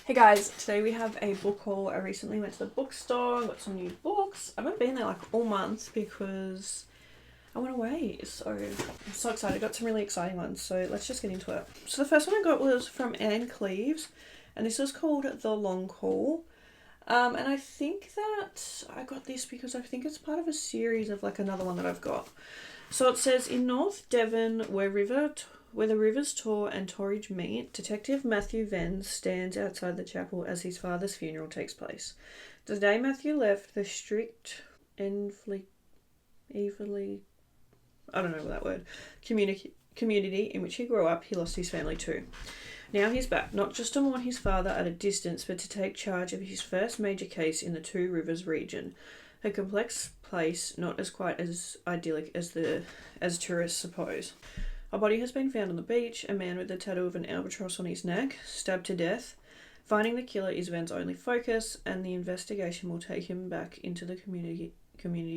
Hey guys, today we have a book haul. I recently went to the bookstore, got some new books. I haven't been there like all month because I went away, so I'm so excited. I got some really exciting ones, so let's just get into it. So the first one I got was from Anne Cleeves, and this is called The Long Haul. And I think that I got this because I think it's part of a series of like another one that I've got. So it says, in North Devon, where the rivers Tor and Torridge meet, Detective Matthew Venn stands outside the chapel as his father's funeral takes place. The day Matthew left the strict Everly, I don't know that word, community in which he grew up, he lost his family too. Now he's back, not just to mourn his father at a distance, but to take charge of his first major case in the Two Rivers region. A complex place, not as quite as idyllic as tourists suppose. A body has been found on the beach, a man with the tattoo of an albatross on his neck, stabbed to death. Finding the killer is Venn's only focus, and the investigation will take him back into the community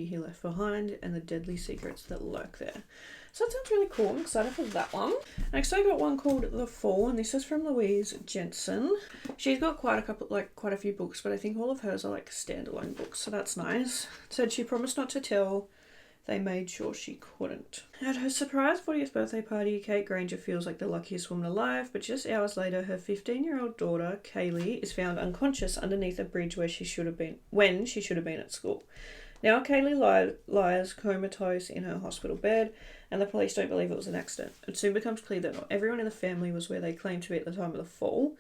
he left behind and the deadly secrets that lurk there. So that sounds really cool. I'm excited for that one. Next I got one called The Fall, and this is from Louise Jensen. She's got quite a few books, but I think all of hers are like standalone books, so that's nice. It said she promised not to tell. They made sure she couldn't. At her surprise 40th birthday party, Kate Granger feels like the luckiest woman alive, but just hours later, her 15-year-old daughter, Kaylee, is found unconscious underneath a bridge when she should have been at school. Now Kaylee lies comatose in her hospital bed, and the police don't believe it was an accident. It soon becomes clear that not everyone in the family was where they claimed to be at the time of the fall.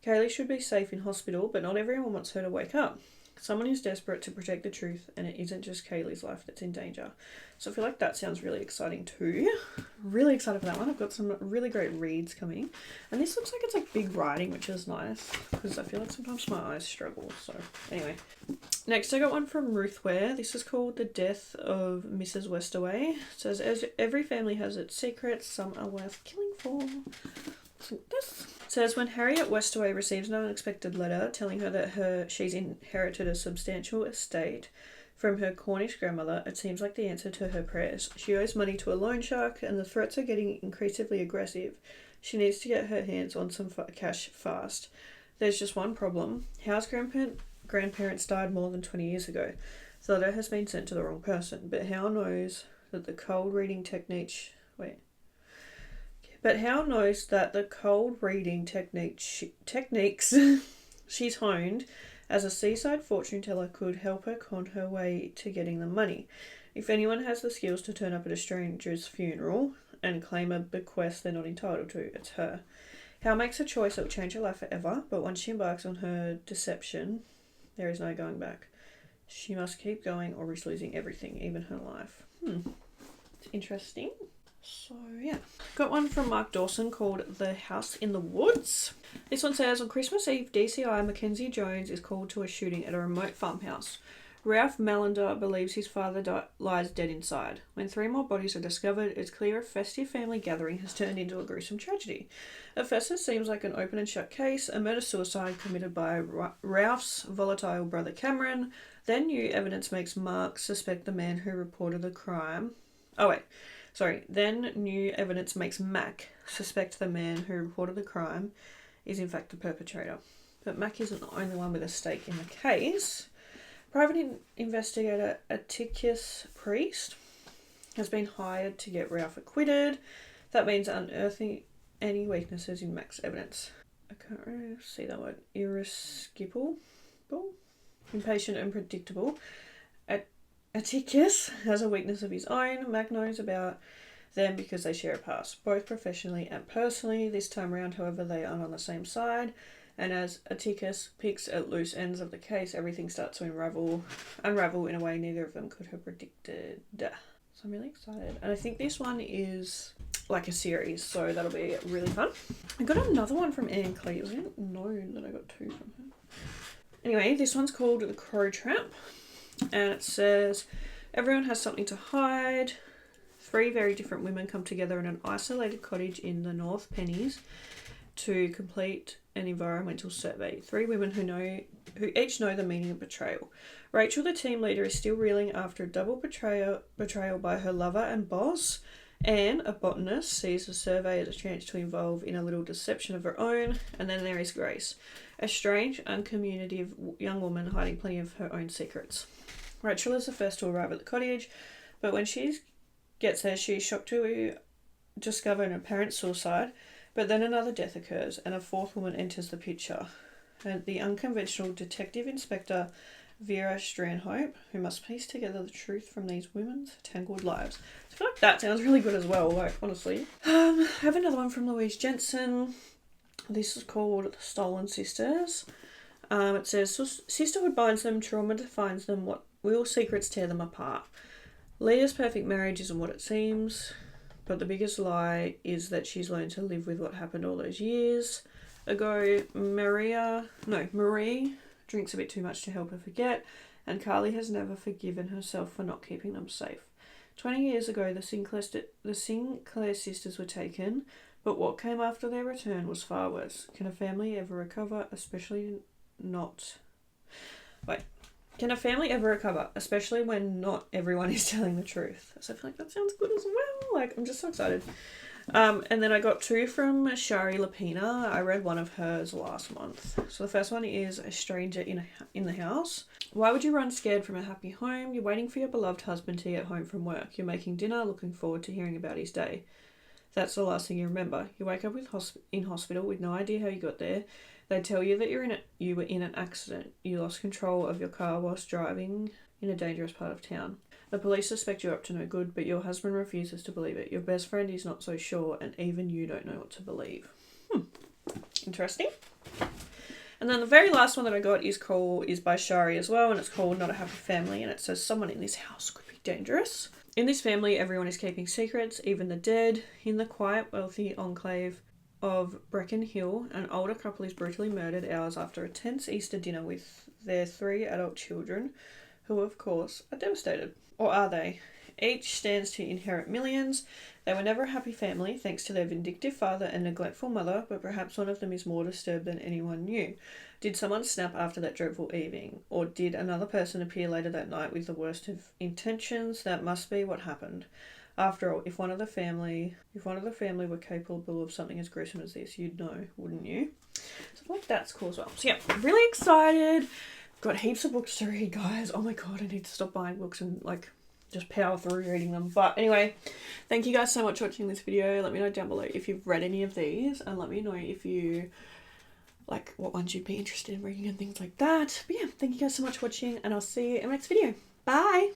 Kaylee should be safe in hospital, but not everyone wants her to wake up. Someone is desperate to protect the truth, and it isn't just Kaylee's life that's in danger. So I feel like that sounds really exciting too. Really excited for that one. I've got some really great reads coming. And this looks like it's like big writing, which is nice, because I feel like sometimes my eyes struggle. So anyway. Next I got one from Ruth Ware. This is called The Death of Mrs. Westaway. It says, as every family has its secrets, some are worth killing for. This says, when Harriet Westaway receives an unexpected letter telling her that she's inherited a substantial estate from her Cornish grandmother, it seems like the answer to her prayers. She owes money to a loan shark, and the threats are getting increasingly aggressive. She needs to get her hands on some cash fast. There's just one problem. Howe's grandparents died more than 20 years ago. The letter has been sent to the wrong person, but Howe knows that the cold reading techniques she's honed as a seaside fortune teller could help her con her way to getting the money. If anyone has the skills to turn up at a stranger's funeral and claim a bequest they're not entitled to, it's her. Howe makes a choice that will change her life forever, but once she embarks on her deception, there is no going back. She must keep going or risk losing everything, even her life. It's interesting. So yeah, got one from Mark Dawson called The House in the Woods. This one says, on Christmas Eve, DCI Mackenzie Jones is called to a shooting at a remote farmhouse. Ralph Mallender believes his father lies dead inside. When 3 more bodies are discovered, it's clear a festive family gathering has turned into a gruesome tragedy. At first it seems like an open and shut case, a murder-suicide committed by Ralph's volatile brother Cameron. Then new evidence makes Mark suspect the man who reported the crime. Then new evidence makes Mac suspect the man who reported the crime is in fact the perpetrator. But Mac isn't the only one with a stake in the case. Private investigator Atticus Priest has been hired to get Ralph acquitted. That means unearthing any weaknesses in Mac's evidence. I can't really see that word. Irreskippable? Impatient and predictable. Atticus has a weakness of his own. Mac knows about them because they share a past, both professionally and personally. This time around, however, they aren't on the same side, and as Atticus picks at loose ends of the case, everything starts to unravel in a way neither of them could have predicted. So I'm really excited, and I think this one is like a series, so that'll be really fun. I got another one from Anne Cleeves. I didn't know that I got 2 from her. Anyway, this one's called The Crow Trap. And it says, everyone has something to hide. 3 very different women come together in an isolated cottage in the North Pennies to complete an environmental survey. 3 women who each know the meaning of betrayal. Rachel, the team leader, is still reeling after a double betrayal by her lover and boss, Anne, a botanist, sees the survey as a chance to involve in a little deception of her own. And then there is Grace, a strange, uncommunicative young woman hiding plenty of her own secrets. Rachel is the first to arrive at the cottage, but when she gets there, she is shocked to discover an apparent suicide. But then another death occurs, and a fourth woman enters the picture. And the unconventional Detective Inspector Vera Stranhope, who must piece together the truth from these women's tangled lives. So I feel like that sounds really good as well, like, honestly. I have another one from Louise Jensen. This is called The Stolen Sisters. It says, sisterhood binds them, trauma defines them, what will secrets tear them apart. Leah's perfect marriage isn't what it seems, but the biggest lie is that she's learned to live with what happened all those years ago. Marie drinks a bit too much to help her forget, and Carly has never forgiven herself for not keeping them safe. 20 years ago, the Sinclair sisters were taken, but what came after their return was far worse. Can a family ever recover, especially when not everyone is telling the truth? So I feel like that sounds good as well. Like, I'm just so excited. And then I got two from Shari Lapina. I read one of hers last month. So the first one is A Stranger in the House. Why would you run scared from a happy home? You're waiting for your beloved husband to get home from work. You're making dinner, looking forward to hearing about his day. That's the last thing you remember. You wake up in hospital with no idea how you got there. They tell you that you were in an accident. You lost control of your car whilst driving in a dangerous part of town. The police suspect you're up to no good, but your husband refuses to believe it. Your best friend is not so sure, and even you don't know what to believe. Interesting. And then the very last one that I got is by Shari as well, and it's called Not a Happy Family, and it says, someone in this house could be dangerous. In this family, everyone is keeping secrets, even the dead. In the quiet, wealthy enclave of Brecken Hill, an older couple is brutally murdered hours after a tense Easter dinner with their 3 adult children, who, of course, are devastated. Or are they? Each stands to inherit millions. They were never a happy family, thanks to their vindictive father and neglectful mother, but perhaps one of them is more disturbed than anyone knew. Did someone snap after that dreadful evening? Or did another person appear later that night with the worst of intentions? That must be what happened. After all, if one of the family were capable of something as gruesome as this, you'd know, wouldn't you? So I think that's cool as well. So yeah, really excited. Got heaps of books to read, guys. Oh my god, I need to stop buying books and like just power through reading them. But anyway, thank you guys so much for watching this video. Let me know down below if you've read any of these, and let me know if you like what ones you'd be interested in reading and things like that. But yeah, thank you guys so much for watching, and I'll see you in the next video. Bye!